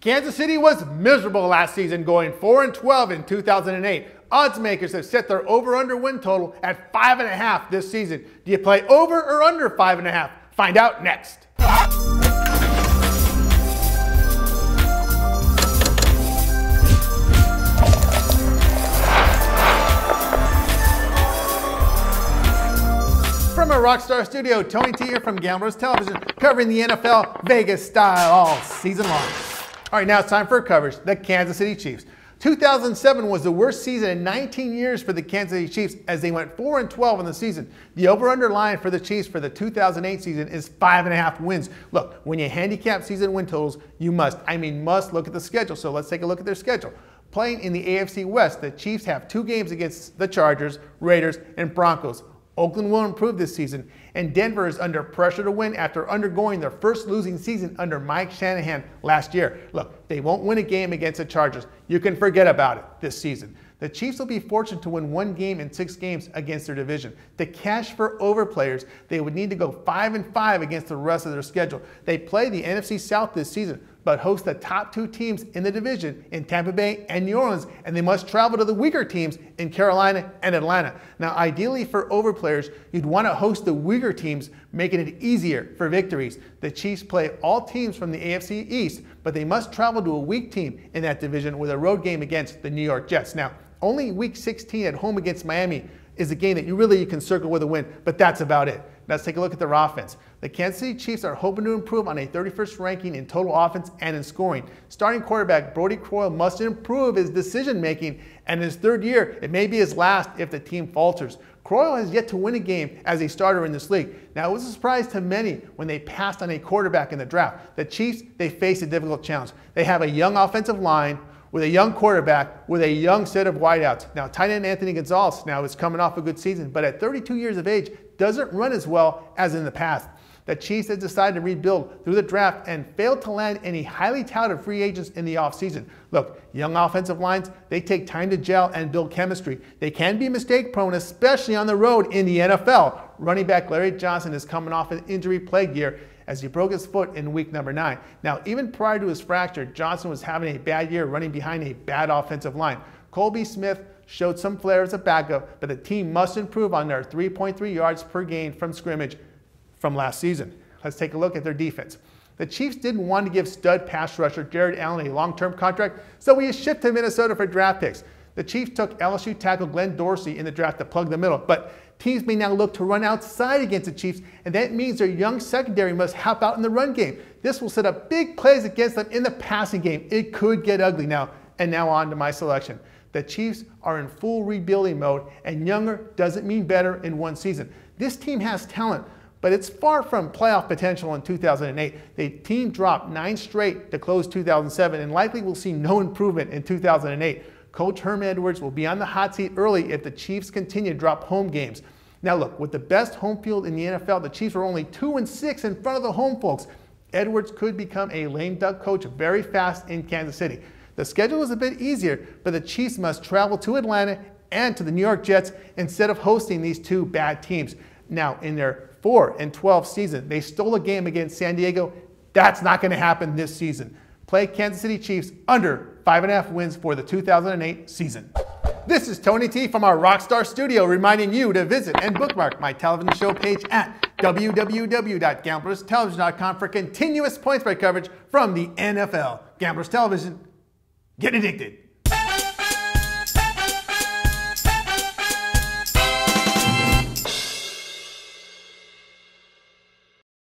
Kansas City was miserable last season, going 4-12 in 2008. Odds makers have set their over-under win total at 5.5 this season. Do you play over or under 5.5? Find out next. From a Rockstar studio, Tony T here from Gamblers Television, covering the NFL Vegas style all season long. All right, now it's time for coverage. The Kansas City Chiefs. 2007 was the worst season in 19 years for the Kansas City Chiefs as they went 4-12 in the season. The over-under line for the Chiefs for the 2008 season is 5.5 wins. Look, when you handicap season win totals, you must look at the schedule. So let's take a look at their schedule. Playing in the AFC West, the Chiefs have 2 games against the Chargers, Raiders, and Broncos. Oakland will improve this season, and Denver is under pressure to win after undergoing their first losing season under Mike Shanahan last year. Look, they won't win a game against the Chargers. You can forget about it this season. The Chiefs will be fortunate to win 1 game in 6 games against their division. To cash for over players, they would need to go 5-5 against the rest of their schedule. They play the NFC South this season, but host the top 2 teams in the division in Tampa Bay and New Orleans, and they must travel to the weaker teams in Carolina and Atlanta. Now, ideally for over players, you'd want to host the weaker teams, making it easier for victories. The Chiefs play all teams from the AFC East, but they must travel to a weak team in that division with a road game against the New York Jets. Now, only Week 16 at home against Miami is a game that you can circle with a win, but that's about it. Let's take a look at their offense. The Kansas City Chiefs are hoping to improve on a 31st ranking in total offense and in scoring. Starting quarterback Brodie Croyle must improve his decision-making, and in his 3rd year, it may be his last if the team falters. Croyle has yet to win a game as a starter in this league. Now, it was a surprise to many when they passed on a quarterback in the draft. The Chiefs, they face a difficult challenge. They have a young offensive line, with a young quarterback, with a young set of wideouts. Now, tight end Anthony Gonzalez now is coming off a good season, but at 32 years of age, doesn't run as well as in the past. The Chiefs have decided to rebuild through the draft and failed to land any highly touted free agents in the offseason. Look, young offensive lines, they take time to gel and build chemistry. They can be mistake prone, especially on the road in the NFL. Running back Larry Johnson is coming off an injury-plagued year as he broke his foot in week number 9. Now, even prior to his fracture, Johnson was having a bad year running behind a bad offensive line. Colby Smith showed some flair as a backup, but the team must improve on their 3.3 yards per game from scrimmage from last season. Let's take a look at their defense. The Chiefs didn't want to give stud pass rusher Jared Allen a long-term contract, so he is shipped to Minnesota for draft picks. The Chiefs took LSU tackle Glenn Dorsey in the draft to plug the middle, but teams may now look to run outside against the Chiefs, and that means their young secondary must help out in the run game. This will set up big plays against them in the passing game. It could get ugly now. And now on to my selection. The Chiefs are in full rebuilding mode, and younger doesn't mean better in one season. This team has talent, but it's far from playoff potential in 2008. The team dropped 9 straight to close 2007 and likely will see no improvement in 2008. Coach Herm Edwards will be on the hot seat early if the Chiefs continue to drop home games. Now look, with the best home field in the NFL, the Chiefs are only 2-6 in front of the home folks. Edwards could become a lame duck coach very fast in Kansas City. The schedule is a bit easier, but the Chiefs must travel to Atlanta and to the New York Jets instead of hosting these 2 bad teams. Now, in their 4-12 season, they stole a game against San Diego. That's not going to happen this season. Play Kansas City Chiefs under 5.5 wins for the 2008 season. This is Tony T from our Rockstar studio, reminding you to visit and bookmark my television show page at www.gamblerstelevision.com for continuous point spread coverage from the NFL. Gamblers Television, get addicted.